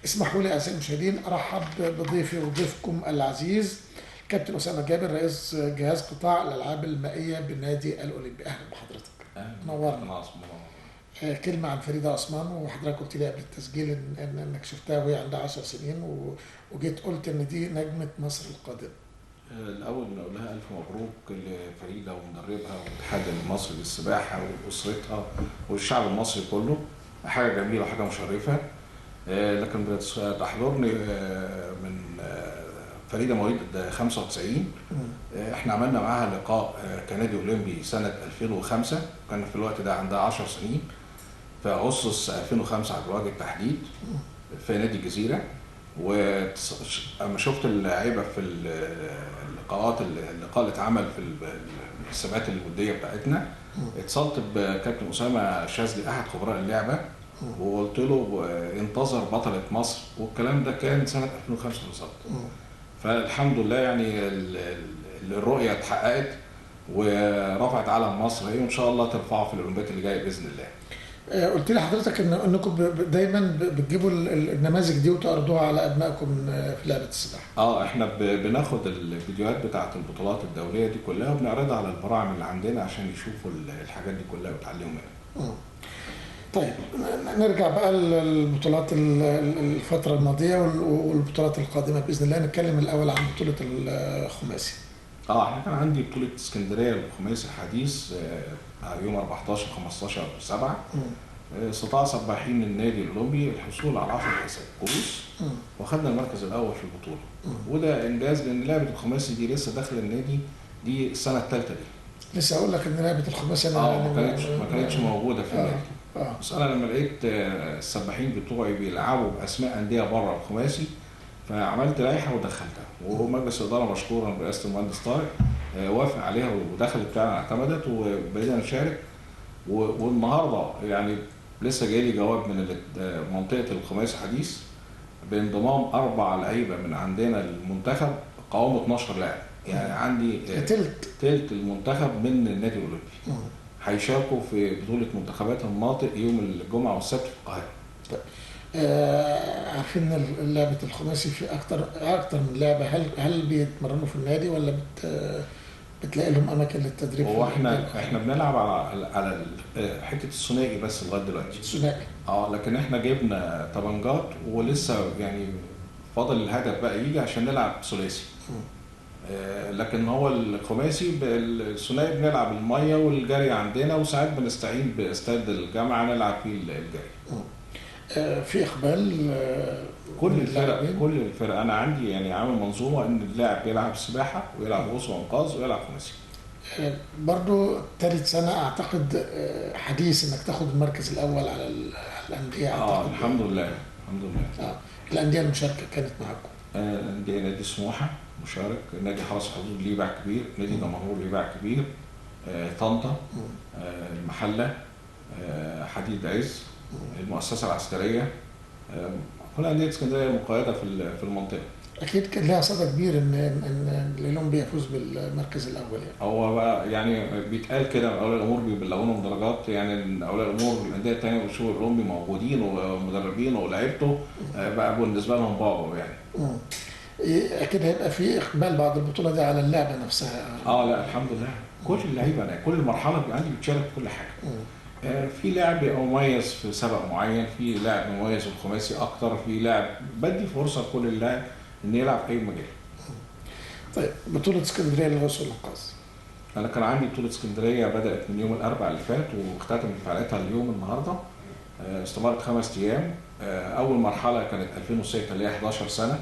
اسمحوا لي أعزائي المشاهدين أرحب بضيفي وضيفكم العزيز كابتن أسامة جابر، رئيس جهاز قطاع الألعاب المائية بالنادي الأولمبي. أهلا بحضرتك. نورنا. كلمة عن فريدة عثمان، وحضرتك قلت لي قبل التسجيل إنك شفتها وهي عندها 10 سنين وجيت قلت إن دي نجمة مصر القادمة. الأول نقول لها ألف مبروك لفريدة ومدربها والاتحاد المصري للسباحة وأسرتها والشعب المصري كله. حاجة جميلة وحاجة مشرفة. لكن بتحضرني من فريدة مواليد 95. احنا عملنا معاها لقاء كنادي أولمبي سنة 2005، كان في الوقت ده عندها 10 سنين، في أغسطس 2005 على وجه التحديد في نادي الجزيرة. وأما شفت اللعيبة في اللقاء اللي اتعمل في السباقات الودية بتاعتنا، اتصلت بكابتن أسامة شاذلي أحد خبراء اللعبة وقلت له انتظر بطلة مصر، والكلام ده كان سنة 2005 بالظبط. فالحمد لله يعني الرؤية اتحققت ورفعت علم مصر هي، وإن شاء الله ترفعه في الأولمبياد اللي جاية بإذن الله. قلت لي حضرتك انكم دايما بتجيبوا النماذج دي وتعرضوها على ابنائكم في لعبه السباحه. احنا بناخد الفيديوهات بتاعه البطولات الدوليه دي كلها وبنعرضها على البراعم اللي عندنا عشان يشوفوا الحاجات دي كلها ويتعلموا منها. طيب نرجع بقى للبطولات الفتره الماضيه والبطولات القادمه باذن الله. نتكلم الاول عن بطوله الخماسي. احنا كان عندي بطوله اسكندريه للخماسي الحديث يوم 14 15 7. استطاع سباحين النادي الاولمبي الحصول على 10 كؤوس واخدنا المركز الاول في البطوله. وده انجاز لان لعبه الخماسي دي لسه داخله النادي، دي السنه الثالثه دي. لسه اقول لك ان لعبه الخماسي ما كانتش موجوده في النادي. بس انا لما لقيت السباحين بتوعي بيلعبوا باسماء انديه بره الخماسي، فعملت لائحه ودخلتها، ومجلس الاداره مشكورا برئاسه المهندس طارق وافق عليها ودخلت فعلا اعتمدت وبقينا نشارك. والنهارده يعني لسه جاي لي جواب من منطقه الخماسي حديث بانضمام 4 لعيبه من عندنا المنتخب، قوامه 12 لاعب. يعني عندي تلت المنتخب من النادي الاولمبي هيشاركوا في بطوله منتخبات المناطق يوم الجمعه والسبت في القاهره. عارفين ان لعبه الخماسي في اكتر من لعبه. هل بيتمرنوا في النادي ولا بتلاقي لهم اماكن للتدريب؟ هو احنا بنلعب على حته الثنائي بس لغايه دلوقتي. الثنائي لكن احنا جبنا طبنجات ولسه يعني فاضل الهدف بقى يجي عشان نلعب ثلاثي. لكن هو الخماسي الثنائي بنلعب الميه والجري عندنا، وساعات بنستعين باستاد الجامعه نلعب فيه الجري. في اقبال كل الفرق. انا عندي يعني عامل منظومه ان اللاعب يلعب سباحه ويلعب غوص وانقاذ ويلعب خماسي. برضو ثالث سنه اعتقد حديث انك تاخد المركز الاول على الانديه. الحمد لله الحمد لله. الانديه المشاركه كانت معاكم؟ نادي سموحه مشارك، نادي حرس حدود ليه باع كبير، نادي دمنهور ليه باع كبير، طنطا، المحله، حديد عز، المؤسسه العسكريه، كل انديه اسكندريه مقيده في المنطقه. اكيد كان لها صدى كبير ان الاولمبي يفوز بالمركز الاول. يعني هو بقى يعني بيتقال كده اولياء الامور بيبلغونهم درجات، يعني اولياء الامور الانديه الثانيه والشغل الاولمبي موجودين ومدربين ولاعيبته بقى بالنسبه لهم بابا يعني. اكيد هيبقى في اقبال بعد البطوله دي على اللعبه نفسها. لا الحمد لله كل اللعيبه كل المرحله عندي بتشارك في كل حاجه. في لاعب مميز في سبق معين، في لاعب مميز في الخماسي اكتر، في لاعب بدي فرصه لكل اللاعب ان يلعب في اي مجال. طيب بطوله اسكندريه للغوص والانقاذ. انا كان عندي بطوله اسكندريه بدات من يوم الاربعاء اللي فات واختتمت فعاليتها اليوم النهارده. استمرت 5 ايام. اول مرحله كانت 2006 اللي هي 11 سنه،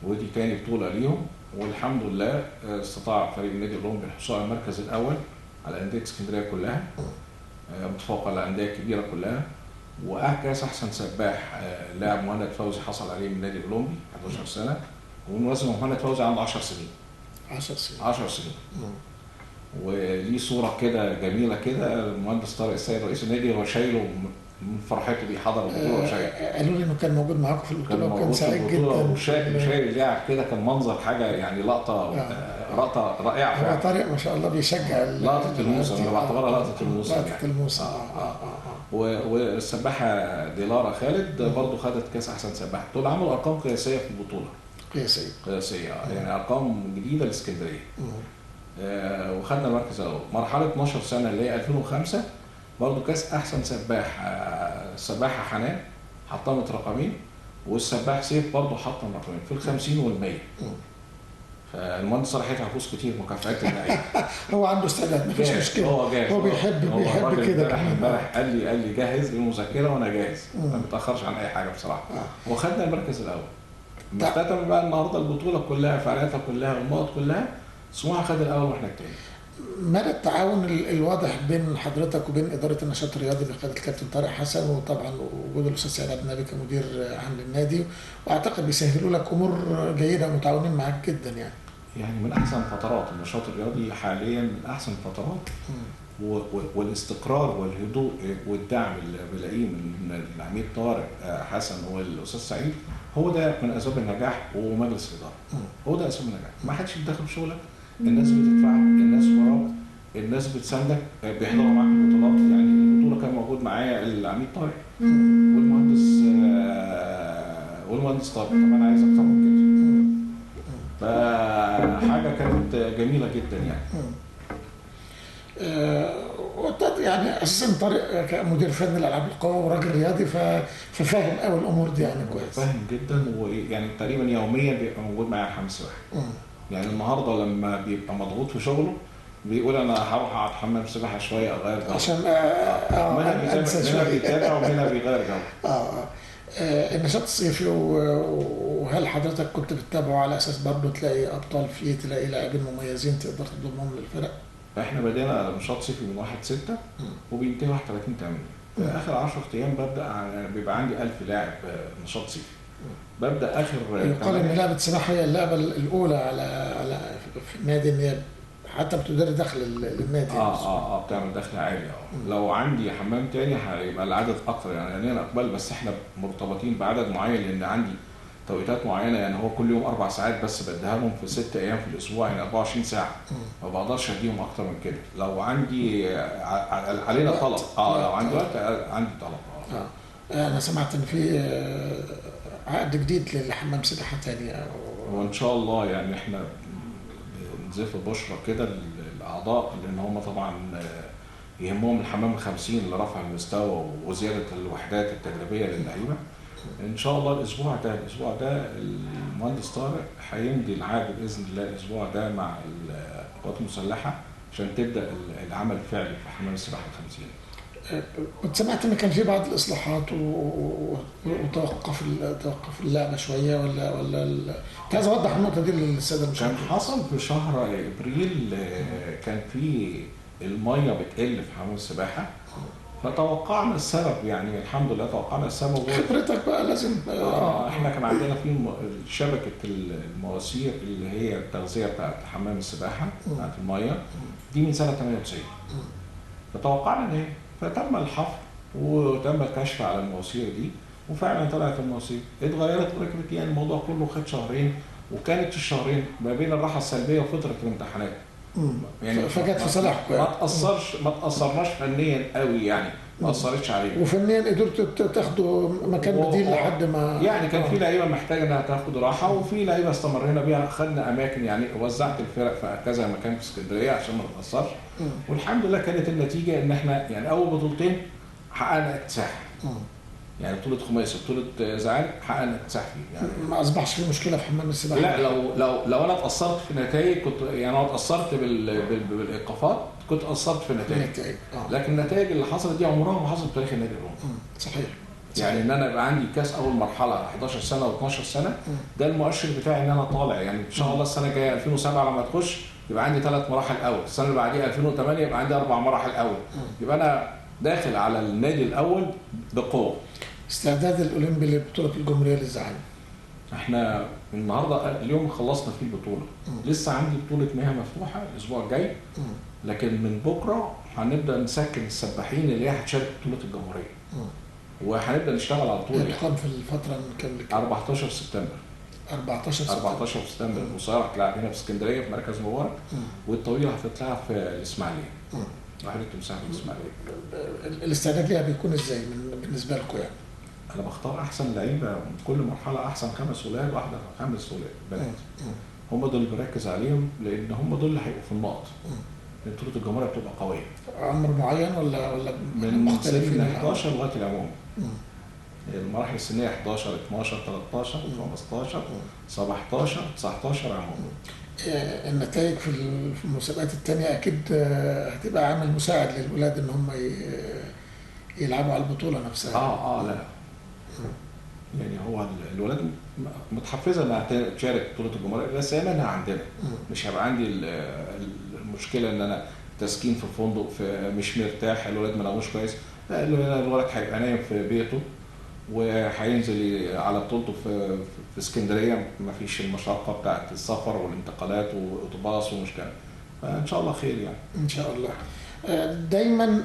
ودي تاني بطوله ليهم، والحمد لله استطاع فريق النادي الاولمبي الحصول على المركز الاول على انديه اسكندريه كلها، متفوق على الانديه الكبيره كلها. واحجز احسن سباح لاعب مهند فوزي حصل عليه من النادي الاولمبي 11 سنه، وبالمناسبه مهند فوزي عنده 10 سنين. 10 سنين. وليه صوره كده جميله كده، المهندس طارق السيد رئيس النادي هو شايله من فرحته دي، حضر البطوله وشايله. قالوا لي انه كان موجود معاكم في البطوله وكان سعيد جدا وشايل لاعب كده، كان منظر حاجه يعني لقطه رائعه فعلا. هو طارق ما شاء الله بيشجع لقطه الموسم، انا بعتبرها لقطه الموسم. لقطه الموسم. والسباحه ديلارا خالد برضو خدت كاس احسن سباحه. دول عملوا ارقام قياسيه في البطوله. قياسيه يعني ارقام جديده لاسكندريه. وخدنا المركز الاول. مرحله 12 سنه اللي هي 2005 برضو كاس احسن سباح السباحه حنان حطمت رقمين، والسباح سيف برضو حطم رقمين في ال50 وال100. فالمهندس صلاح هيفوز كتير مكافآت اللعيبه. هو عنده استعداد مفيش مشكله. هو جاهز. هو بيحب كده. امبارح قال لي جاهز للمذاكره وانا جاهز. ما بتاخرش عن اي حاجه بصراحه. وخدنا المركز الاول. مختتم بقى النهارده البطوله كلها فعالياتها كلها والنقط كلها. سموحه خد الاول واحنا الثاني. مدى التعاون الواضح بين حضرتك وبين اداره النشاط الرياضي بقياده الكابتن طارق حسن، وطبعا وجود الاستاذ سعيد عبد النبي كمدير عام للنادي، واعتقد بيسهلوا لك امور جيده ومتعاونين معاك جدا يعني من احسن فترات النشاط الرياضي حاليا، من احسن فترات. والاستقرار والهدوء والدعم اللي بلاقيه من العميد طارق حسن والاستاذ سعيد هو ده من اسباب النجاح، ومجلس الاداره هو ده اسباب النجاح. ما حدش يتدخل في شغلك، الناس بتدفعك، الناس وراك، الناس بتساندك، بيحضروا معاك البطولات. يعني البطوله كان موجود معايا العميد طارق والمهندس طارق. طب انا عايز اكتر من كده. فحاجه كانت جميله جدا يعني. يعني اساسا طارق كمدير فني لالعاب القوى وراجل رياضي ففاهم قوي الامور دي يعني كويس. فاهم جدا، ويعني تقريبا يوميا بيبقى موجود معايا حمام سباحه. يعني النهارده لما بيبقى مضغوط في شغله بيقول انا هروح اقعد حمام سباحه شويه اغير جو، عشان منها بيتابع ومنها بيغير جو. النشاط الصيفي، وهل حضرتك كنت بتتابعه على اساس برضه تلاقي ابطال فيه، تلاقي لاعبين مميزين تقدر تضمهم للفرق؟ احنا بدينا نشاط صيفي من 1/6 وبينتهي 31/8. في اخر 10 ايام بيبقى عندي 1000 لاعب نشاط صيفي. ببدا اخر يقال ان لعبه السباحه هي اللعبه الاولى على في النادي، ان هي حتى بتدري دخل للنادي. بتعمل دخل عالي. لو عندي حمام تاني هيبقى العدد اكتر. يعني انا اقبل، بس احنا مرتبطين بعدد معين لان عندي توقيتات معينه. يعني هو كل يوم 4 ساعات بس بديها لهم في 6 ايام في الاسبوع، يعني 24 ساعه. ما بقدرش اديهم اكتر من كده. لو عندي علينا طلب لو عندي وقت عندي طلب. انا سمعت ان في عقد جديد للحمام سباحه ثاني، وان شاء الله يعني احنا نزف بشرة كده للاعضاء، لان هم طبعا يهمهم الحمام ال50 اللي رفع المستوى وزياده الوحدات التدريبيه للعيبه. ان شاء الله الاسبوع ده المهندس طارق هيمضي العقد باذن الله الاسبوع ده مع القوات المسلحه عشان تبدا العمل الفعلي في حمام السباحه ال50. كنت سمعت ان كان في بعض الاصلاحات وتوقف اللعبه شويه ولا كنت عايز اوضح النقطه دي للساده المشاهدين. كان حصل في شهر ابريل كان في الميه بتقل في حمام السباحه، فتوقعنا السبب. يعني الحمد لله توقعنا السبب. خبرتك بقى لازم. احنا كان عندنا في شبكه المواسير اللي هي التغذيه بتاعت حمام السباحه بتاعت الميه دي من سنه 98. فتوقعنا ان هي فتم الحفر وتم الكشف على المواسير دي، وفعلا طلعت المواسير اتغيرت وركبت. يعني الموضوع كله خد شهرين، وكانت الشهرين ما بين الراحه السلبيه وفتره الامتحانات. يعني فجت في صالحكم. ما تاثرناش فنيا قوي، يعني ما اثرتش علينا. وفنيا قدرتوا تاخدوا مكان بديل لحد ما يعني كان في لعيبه محتاجه انها تاخد راحه، وفي لعيبه استمرينا بيها. خدنا اماكن، يعني وزعت الفرق في كذا مكان في اسكندريه عشان ما تاثرش. والحمد لله كانت النتيجه ان احنا يعني اول بطولتين حققنا اكتساح. يعني بطوله خماسي وبطوله زعانف حققنا اكتساح فيه. يعني ما اصبحش في مشكله في حمام السباحه. لا، لو انا اتاثرت في نتائج كنت، يعني انا اتاثرت بالايقافات كنت اتاثرت في نتائج. لكن النتائج اللي حصلت دي عمرها ما حصلت في تاريخ النادي الرومي. صحيح. يعني ان انا يبقى عندي كاس اول مرحله 11 سنه و12 سنه، ده المؤشر بتاعي ان انا طالع. يعني ان شاء الله السنه الجايه 2007 لما تخش يبقى عندي 3 مراحل اول، السنه اللي بعديها 2008 يبقى عندي 4 مراحل اول. يبقى انا داخل على النادي الاول بقوه. استعداد الاولمبي لبطوله الجمهوريه للزعانف. احنا النهارده اليوم خلصنا فيه البطوله. لسه عندي بطوله مياه مفتوحه الاسبوع الجاي، لكن من بكره هنبدا نسكن السباحين اللي هي هتشارك بطوله الجمهوريه. وهنبدا نشتغل على طول. هتقام في الفتره من كام لكام؟ 14 سبتمبر. 14 سبتمبر القصيره هتلعب هنا في اسكندريه في مركز مبارك، والطويله هتتلعب في الاسماعيليه. وحده مساحه الاسماعيليه. الاستعداد ليها بيكون ازاي بالنسبه لكم يعني؟ انا بختار احسن لعيبه من كل مرحله، احسن 5 ولاد واحده 5 ولاد بنات. هم دول اللي بركز عليهم، لان هم دول اللي هيبقوا في النقط. لان بطوله الجمهوريه بتبقى قويه. عمر معين ولا من مختلفين؟ سن 11 لغايه العموم. المراحل السنيه 11 12 13 15 17 19 عموما. النتائج في المسابقات التانية أكيد هتبقى عامل مساعد للولاد إن هم يلعبوا على البطولة نفسها. لا. يعني هو الولاد متحفزة إنها تشارك بطولة الجمهورية، بس هي منها عندنا. مش هيبقى عندي المشكلة إن أنا تسكين في الفندق مش مرتاح، الولاد ما ناموش كويس. لا، الولد هيبقى نايم في بيته وهينزل على بطولته في اسكندريه، مفيش المشقه بتاعت السفر والانتقالات واوتوباص ومشكله. فان شاء الله خير يعني. ان شاء الله. دايما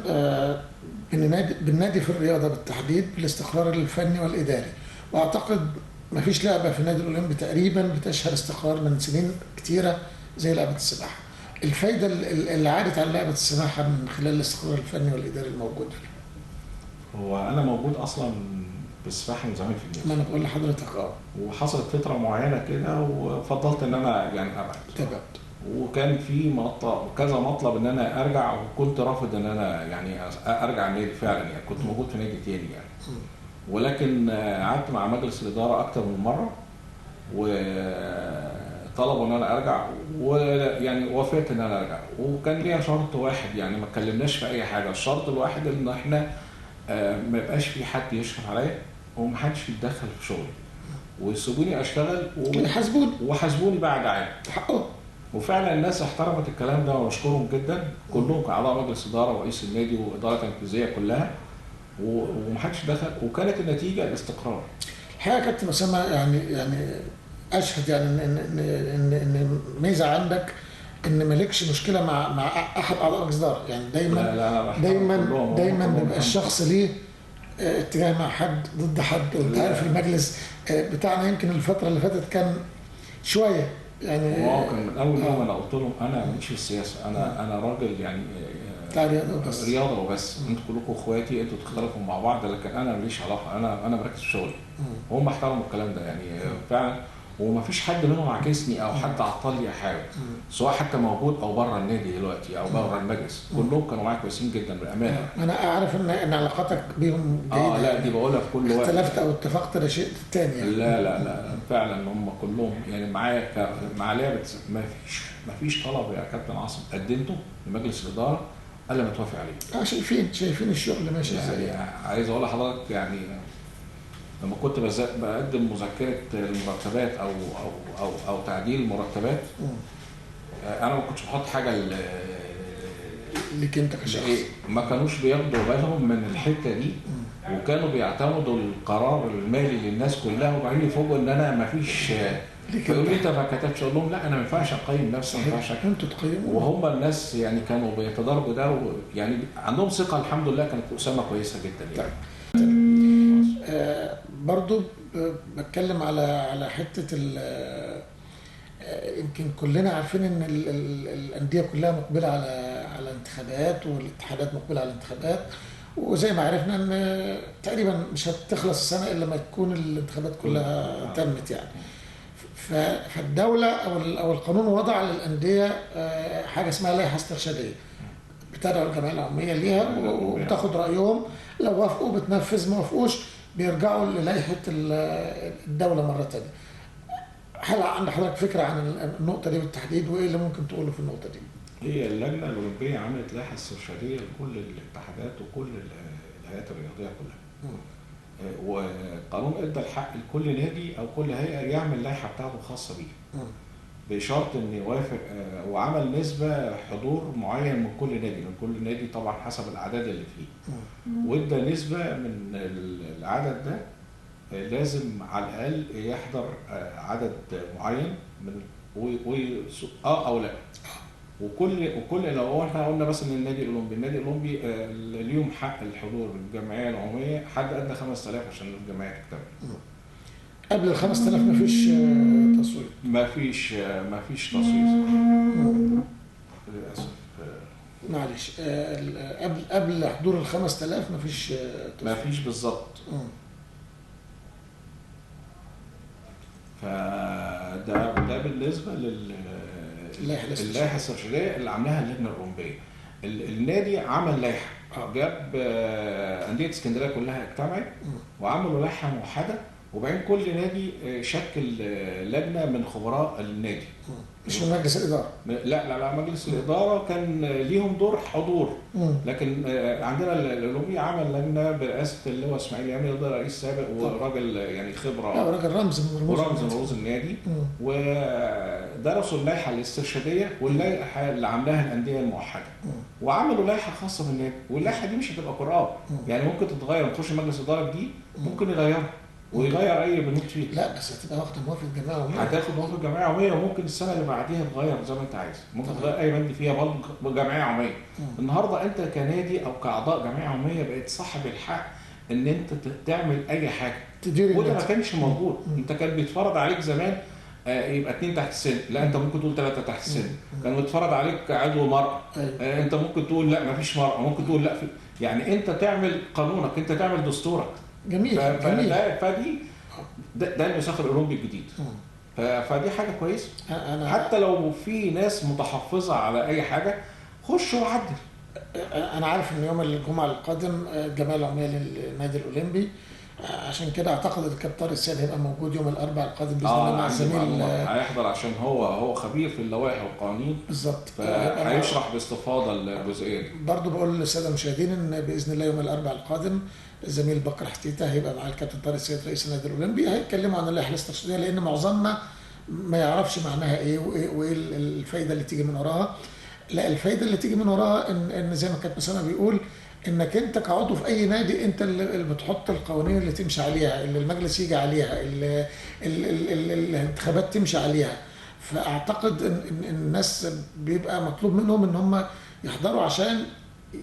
بالنادي في الرياضه بالتحديد بالاستقرار الفني والاداري، واعتقد مفيش لعبه في النادي الاولمبي تقريبا بتشهد استقرار من سنين كتيره زي لعبه السباحه. الفايده اللي عادت على لعبه السباحه من خلال الاستقرار الفني والاداري الموجود فيه. هو انا موجود اصلا بالسباحه من زمان في النادي. ما انا بقول لحضرتك وحصلت فتره معينه كده وفضلت ان انا يعني ابعد. تبعد. وكان في كذا مطلب ان انا ارجع، وكنت رافض ان انا يعني ارجع النادي فعلا، يعني كنت موجود في نادي تاني يعني. ولكن قعدت مع مجلس الاداره اكتر من مره وطلبوا ان انا ارجع، ويعني وافقت ان انا ارجع. وكان ليها شرط واحد، يعني ما اتكلمناش في اي حاجه. الشرط الواحد ان احنا ما يبقاش في حد يشرف عليا ومحدش يتدخل في شغلي، ويسيبوني اشتغل وحاسبوني بعد عام حقه. وفعلا الناس احترمت الكلام ده واشكرهم جدا كلهم كاعضاء مجلس اداره ورئيس النادي واداره تنفيذيه كلها، ومحدش دخل، وكانت النتيجه الاستقرار. الحقيقه يا كابتن اسامه يعني اشهد يعني ان ميزه عندك ان مالكش مشكله مع احد اعضاء مجلس الاداره، يعني دايما بيبقى الشخص ليه اتجاه مع حد ضد حد. وانت عارف المجلس بتاعنا يمكن الفتره اللي فاتت كان شويه يعني كان من اول يوم انا قلت لهم انا ماليش في السياسه، انا راجل يعني رياضه وبس. انتوا كلكم اخواتي، انتوا تختلفوا مع بعض، لكن انا ماليش علاقه، انا مركز في شغلي. وهم احترموا الكلام ده يعني فعلا. ومفيش حد منهم عاكسني او حد عطل لي حاجه، سواء حتى موجود او بره النادي دلوقتي او بره المجلس. كلهم كانوا معايا كويسين جدا بامانه. انا اعرف ان علاقتك بيهم جيده. لا دي بقولها في كل وقت. اختلفت او اتفقت ده شيء تاني يعني. لا فعلا هم كلهم يعني معايا مع لعبه. مفيش طلب يا كابتن عاصم قدمته لمجلس الاداره الا ما توافق عليه. شايفين الشغل ماشي ازاي. يعني عايز اقول لحضرتك يعني لما كنت بقدم مذكره المرتبات او تعديل المرتبات، انا ما كنتش بحط حاجه ليك انت كشخص. ما كانوش بياخدوا بالهم من الحته دي، وكانوا بيعتمدوا القرار المالي للناس كلها، وبعدين يفوجئوا ان انا ما فيش. فيقول لي انت ما كتبتش، اقول لهم لا انا ما ينفعش اقيم نفسي، ما ينفعش. انتوا تقيموا. وهم الناس يعني كانوا بيتضاربوا ده، يعني عندهم ثقه الحمد لله. كانت اسامه كويسه جدا يعني. برضو بتكلم على حته يمكن كلنا عارفين ان الانديه كلها مقبله على انتخابات، والاتحادات مقبله على انتخابات. وزي ما عرفنا ان تقريبا مش هتخلص السنه الا لما تكون الانتخابات كلها تمت يعني. فالدوله او القانون وضع للانديه حاجه اسمها لائحه استرشاديه بتدعو الجمعيه العموميه ليها وبتاخد رايهم. لو وافقوا بتنفذ، ما وافقوش بيرجعوا للائحه الدوله مره ثانيه. هل عند حضرتك فكره عن النقطه دي بالتحديد، وايه اللي ممكن تقوله في النقطه دي؟ هي اللجنه الاولمبيه عملت لائحه استرشاديه لكل الاتحادات وكل الهيئات الرياضيه كلها. وقانون ادى الحق لكل نادي او كل هيئه يعمل اللائحه بتاعته الخاصه بيه، بشرط ان يوافق. وعمل نسبه حضور معين من كل نادي، من كل نادي طبعا حسب الاعداد اللي فيه. وادى نسبه من العدد ده لازم على الاقل يحضر عدد معين من او لا. وكل لو احنا قلنا بس ان النادي الاولمبي ليهم حق الحضور الجمعيه العموميه حد ادنى 5000 عشان الجمعيه تكتمل. قبل ال 5000 مفيش تصويت. مفيش تصويت للاسف. معلش قبل حضور ال 5000 مفيش ما فيش بالظبط. فده بالنسبه للائحه الاسترشاديه اللي عاملاها اللجنه الاولمبيه. النادي عمل لائحه، جاب انديه اسكندريه كلها اجتمعت وعملوا لائحه موحده، وبعدين كل نادي شكل لجنه من خبراء النادي. مش من مجلس الاداره؟ لا مجلس الاداره كان ليهم دور حضور، لكن عندنا الاولمبي عمل لجنه برئاسه اللي هو اسماعيل يامي، ده رئيس سابق وراجل يعني خبره، راجل رمز من رموز النادي، ودرسوا اللائحه الاسترشاديه واللائحه اللي عاملاها الانديه الموحده، وعملوا لائحه خاصه بالنادي. واللائحه دي مش هتبقى قرآن، يعني ممكن تتغير، تخش مجلس اداره جديد ممكن يغيرها ويغير اي بنود فيه. لا بس هتبقى واخده موافقه جمعيه عموميه. هتاخد موافقه جمعيه عموميه، وممكن السنه اللي بعديها تغير زي ما انت عايز، ممكن تغير اي بند فيها برضه بجمعيه عموميه. النهارده انت كنادي او كاعضاء جمعيه عموميه بقيت صاحب الحق ان انت تعمل اي حاجه، وده ما كانش موجود. انت كان بيتفرض عليك زمان يبقى 2 تحت السن، لا انت ممكن تقول 3 تحت السن. كان بيتفرض عليك عضو مرأة، انت ممكن تقول لا ما فيش مرأة، ممكن تقول لا يعني انت تعمل قانونك، انت تعمل دستورك. جميل. فدي ده المساخ الاولمبي الجديد. فدي حاجه كويسه. حتى لو في ناس متحفظه على اي حاجه خش وعدل. انا عارف ان يوم الجمعه القادم الجمعيه العموميه للنادي الاولمبي، عشان كده اعتقد الكابتن طارق السيد هيبقى موجود يوم الاربعاء القادم باذن الله مع الزميل. هيحضر عشان هو خبير في اللوائح والقوانين بالظبط، فهيشرح باستفاضه الجزئيه دي. برضه بقول للساده المشاهدين ان باذن الله يوم الاربعاء القادم الزميل بكر حتيته هيبقى مع الكابتن طارق السيد رئيس النادي الاولمبي، هيتكلموا عن اللائحه الاسترشاديه، لان معظمنا ما يعرفش معناها ايه وايه الفايده اللي تيجي من وراها. لا، الفايده اللي تيجي من وراها ان زي ما كابتن اسامه بيقول، انك انت كعضو في اي نادي انت اللي بتحط القوانين اللي تمشي عليها، اللي المجلس يجي عليها، اللي الانتخابات تمشي عليها. فاعتقد ان الناس بيبقى مطلوب منهم ان هم يحضروا عشان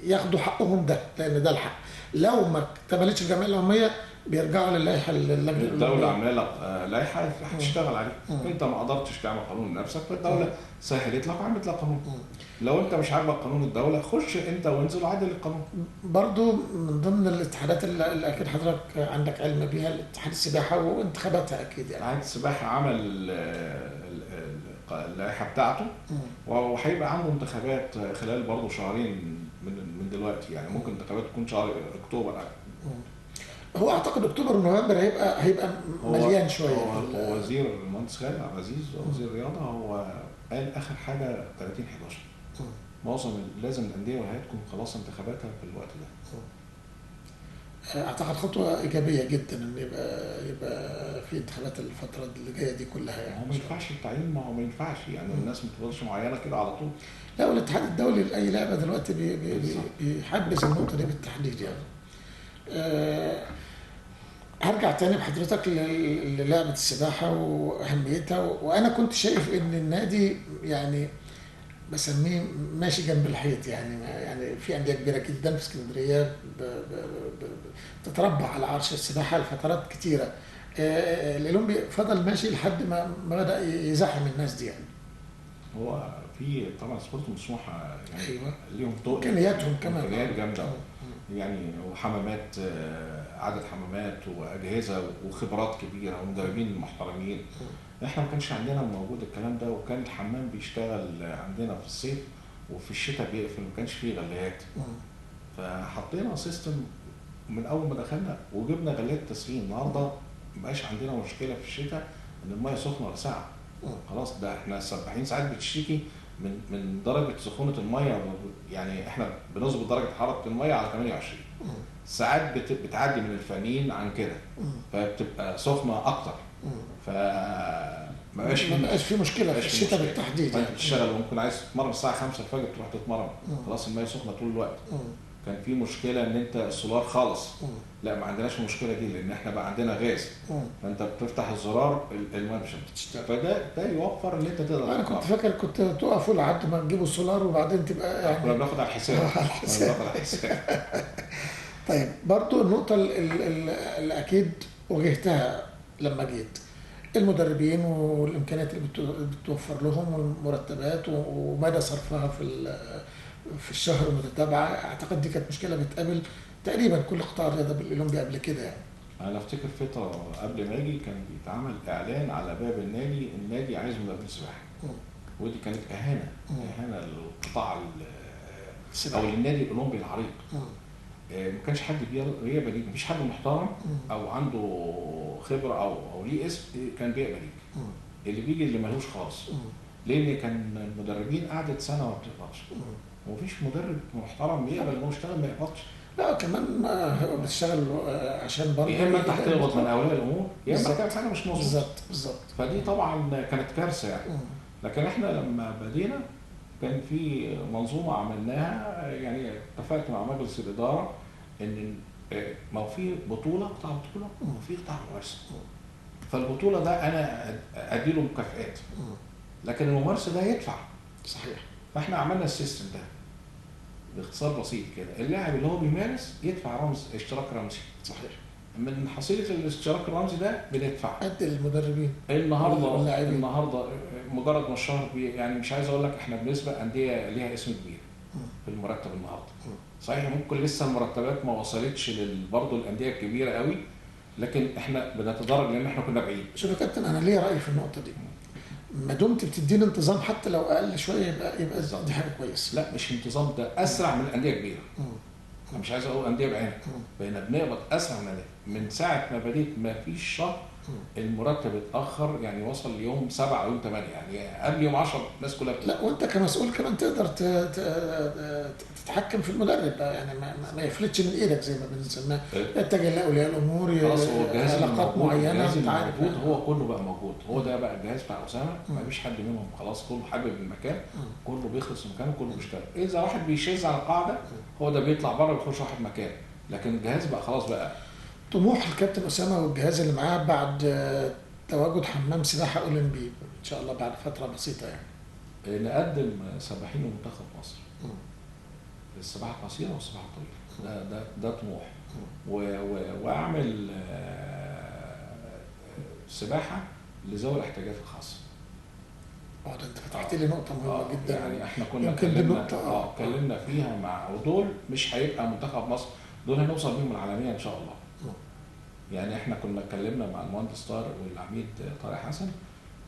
ياخدوا حقهم ده، لان ده الحق. لو ما اكتملتش الجمعيه العموميه بيرجعوا للائحه اللجنه الدوله عامله لائحه هتشتغل عليها. انت ما قدرتش تعمل قانون لنفسك فالدوله سهلت لك وعملت لك قانون. لو انت مش عاجبك قانون الدوله خش انت وانزل وعدل القانون. برضو من ضمن الاتحادات اللي اكيد حضرتك عندك علم بيها الاتحاد السباحه وانتخاباتها اكيد. يعني اتحاد السباحه عمل اللائحه بتاعته وهيبقى عنده انتخابات خلال برضه شهرين من دلوقتي، يعني ممكن انتخابات تكون شهر اكتوبر. هو اعتقد اكتوبر ونوفمبر هيبقى مليان شويه. هو وزير المهندس خالد عبد العزيز وزير الرياضه هو قال اخر حاجه 30/11 معظم لازم الانديه والهيئات تكون خلاص انتخاباتها في الوقت ده. اعتقد خطوه ايجابيه جدا ان يبقى في انتخابات الفتره اللي جايه دي كلها. يعني هو ما ينفعش التعيين، ما ينفعش يعني الناس ما تفضلش معينه كده على طول. لا، والاتحاد الدولي لاي لعبه دلوقتي بيحبذ النقطه دي بالتحديد. يعني هرجع تاني بحضرتك للعبه السباحه واهميتها، وانا كنت شايف ان النادي يعني بسميه ماشي جنب الحيط. يعني في انديه كبيره جدا في اسكندريه بتتربع على عرش السباحه لفترات كتيره. الاولمبي فضل ماشي لحد ما بدا يزاحم الناس دي. يعني هو في طبعا سبورت مسموحه يعني ايوه ليهم امكانياتهم كمان، امكانيات جامده يعني، وحمامات عدد حمامات واجهزه وخبرات كبيره ومدربين محترمين. احنا ما كانش عندنا موجود الكلام ده، وكان الحمام بيشتغل عندنا في الصيف وفي الشتاء بيقفل، ما كانش فيه غلايات. فحطينا سيستم من اول ما دخلنا وجبنا غلايات تسخين. النهارده ما بقاش عندنا مشكله في الشتاء ان الميه سخنه ولا ساقعه. خلاص ده احنا السباحين ساعات بتشتكي من درجه سخونه الميه، يعني احنا بنظبط درجه حراره الميه على 28 ساعات بتعدي من الفنين عن كده فبتبقى سخنه اكتر. ما بقاش في مشكله في الشتاء بالتحديد. انت بتشتغل وممكن عايز تتمرن الساعه 5 الفجر تروح تتمرن خلاص الميه سخنه طول الوقت. كان في مشكله ان انت السولار خالص. لا ما عندناش المشكله دي لان احنا بقى عندنا غاز. فانت بتفتح الزرار الميه مش بتشتغل. فده يوفر ان انت تقدر. انا كنت فاكر كنت تقفوا لحد ما تجيبوا السولار وبعدين تبقى يعني كنا بناخد على الحساب. طيب برضو النقطه اللي اكيد واجهتها لما جيت المدربين والامكانيات اللي بتوفر لهم والمرتبات ومدى صرفها في الشهر المتتابعه. اعتقد دي كانت مشكله بتقابل تقريبا كل قطاع الرياضه بالاولمبي قبل كده يعني. انا افتكر فتره قبل ما اجي كان بيتعمل اعلان على باب النادي عايز مدرب سباحه. ودي كانت اهانه للقطاع او للنادي الاولمبي العريق. ما كانش حد بيقبل يجي، مفيش حد محترم او عنده خبره او ليه اسم كان بيقبل يجي. اللي بيجي اللي ملوش خالص. لان كان المدربين قعدت سنه ما بتقبضش. ومفيش مدرب محترم يقبل انه يشتغل ما يقبضش. لا كمان هو بتشتغل عشان برضه يا اما انت هتقبض من اولياء الامور يا اما هتعمل حاجه مش مظبوطه. بالظبط. فدي طبعا كانت كارثه يعني. لكن احنا لما بدينا كان في منظومه عملناها، يعني اتفقت مع مجلس الاداره ان ما هو في بطوله قطاع بطوله وفي قطاع ممارسه. فالبطوله ده انا اديله مكافئات لكن الممارسه ده يدفع. صحيح. فاحنا عملنا السيستم ده باختصار بسيط كده، اللاعب اللي هو بيمارس يدفع اشتراك رمزي. صحيح. من حصيله الاشتراك الرمزي ده بندفع قد المدربين النهارده مجرد ما الشهر يعني مش عايز اقول لك احنا بنسبق انديه ليها اسم كبير في المرتب النهارده. صحيح ممكن لسه المرتبات ما وصلتش برضه الانديه الكبيره قوي، لكن احنا بنتدرج لان احنا كنا بعيد. شوف يا كابتن، انا ليا راي في النقطه دي. ما دمت بتدينا انتظام حتى لو اقل شويه يبقى دي حاجه كويسه. لا مش انتظام، ده اسرع من الانديه الكبيره. انا مش عايز اقول انديه بعينها، بقينا بنقبض اسرع من الانديه. من ساعه ما بديت ما فيش شهر المرتب اتاخر، يعني وصل ليوم 7 او يوم 8، يعني قبل يوم 10 الناس كلها لا وانت كمسؤول كمان تقدر تتحكم في المدرب يعني ما يفلتش من ايدك زي ما بنسميها. يتجه لاولياء الامور، علاقات معينه. موجود، هو كله بقى موجود. هو ده بقى الجهاز بتاع اسامه، ما فيش حد منهم خلاص، كله حابب المكان، كله بيخلص مكانه، كله بيشتغل. اذا واحد بيشذ على القاعده هو ده بيطلع بره بيخش واحد مكان، لكن الجهاز بقى خلاص بقى. طموح الكابتن اسامه والجهاز اللي معاه بعد تواجد حمام سباحه اولمبي ان شاء الله بعد فتره بسيطه يعني نقدم سباحين لمنتخب مصر. السباحه القصيره والسباحه الطويله، ده طموح. واعمل سباحه لذوي الاحتياجات الخاصه. ده انت فتحت لي نقطه مهمه جدا. يعني احنا كنا اتكلمنا فيها مع، ودول مش هيبقى منتخب مصر، دول هنوصل بيهم العالميه ان شاء الله. يعني احنا كنا اتكلمنا مع المهندس طارق والعميد طارق حسن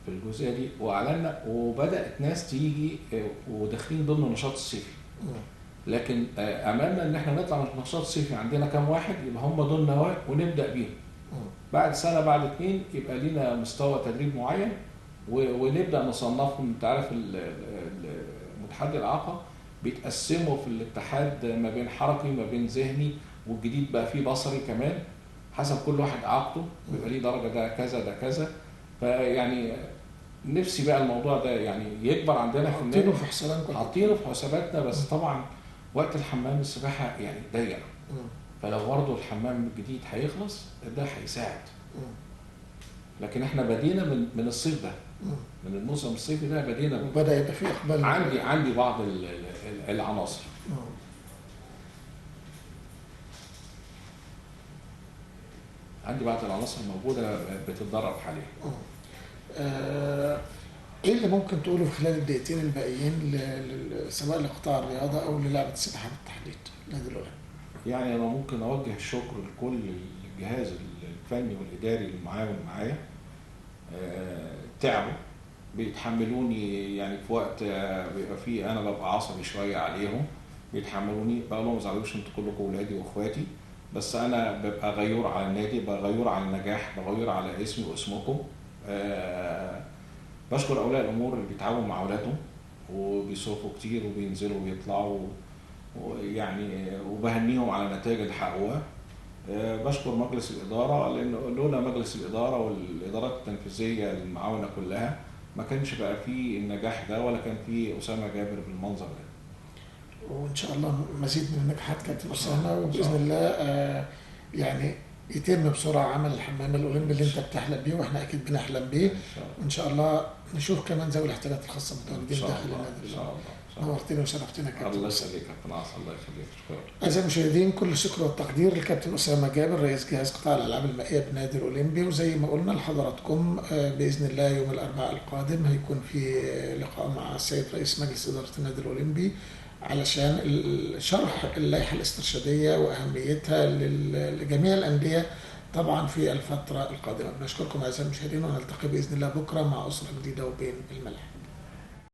في الجزئيه دي، واعلنا وبدات ناس تيجي وداخلين ضمن النشاط الصيفي. لكن املنا ان احنا نطلع من النشاط الصيفي عندنا كام واحد يبقى هم دول نواه ونبدا بيهم. بعد سنه بعد 2 يبقى لينا مستوى تدريب معين ونبدا نصنفهم. انت عارف متحدي الاعاقه بيتقسموا في الاتحاد ما بين حركي ما بين ذهني، والجديد بقى فيه بصري كمان، حسب كل واحد اعاقته بيبقى ليه درجه، ده كذا ده كذا. فيعني نفسي بقى الموضوع ده يعني يكبر عندنا في النادي، حاطينه في حساباتنا. بس طبعا وقت الحمام السباحه يعني ضيق، فلو برضه الحمام الجديد هيخلص ده هيساعد. لكن احنا بدينا من الصيف ده، من الموسم الصيفي ده بدينا، وبدا يبقى في اقبال. عندي بعض العناصر. عندي بعض العناصر موجوده بتتدرب حاليا. ايه اللي ممكن تقوله في خلال الدقيقتين الباقيين سواء لقطاع الرياضه او للعبه السباحه بالتحديد النادي الاولمبي؟ يعني انا ممكن اوجه الشكر لكل الجهاز الفني والاداري اللي معايا. تعبوا بيتحملوني، يعني في وقت بيبقى فيه انا ببقى عصبي شويه عليهم بيتحملوني، بقول لهم ما تزعلوش انتوا كلكم ولادي واخواتي، بس انا ببقى غيور على النادي، ببقى غيور على النجاح، بغيور على اسمي واسمكم. بشكر اولياء الامور اللي بيتعاونوا مع اولادهم وبيصرفوا كتير وبينزلوا وبيطلعوا ويعني وبهنيهم على النتائج اللي حققوها. بشكر مجلس الاداره، لان لولا مجلس الاداره والادارات التنفيذيه المعاونه كلها ما كانش بقى فيه النجاح ده، ولا كان فيه اسامه جابر بالمنظر ده. وان شاء الله مزيد من النجاحات كابتن اسامه، وباذن الله يعني يتم بسرعه عمل الحمام الاولمبي اللي انت بتحلم بيه واحنا اكيد بنحلم بيه، وان شاء الله نشوف كمان ذوي الاحتياجات الخاصه متواجدين داخل النادي. ان شاء الله. نورتنا وشرفتنا كابتن. الله يخليك يا كابتن عاصم، الله يخليك. شكرا. اعزائي المشاهدين، كل الشكر والتقدير للكابتن اسامه جابر رئيس جهاز قطاع الالعاب المائيه بالنادي الاولمبي. وزي ما قلنا لحضراتكم باذن الله يوم الاربعاء القادم هيكون في لقاء مع السيد رئيس مجلس اداره النادي الاولمبي علشان شرح اللائحة الاسترشادية وأهميتها لجميع الأندية طبعا في الفترة القادمة. بنشكركم أعزائي المشاهدين، ونلتقي بإذن الله بكرة مع أسرة جديدة وبين الملاعب.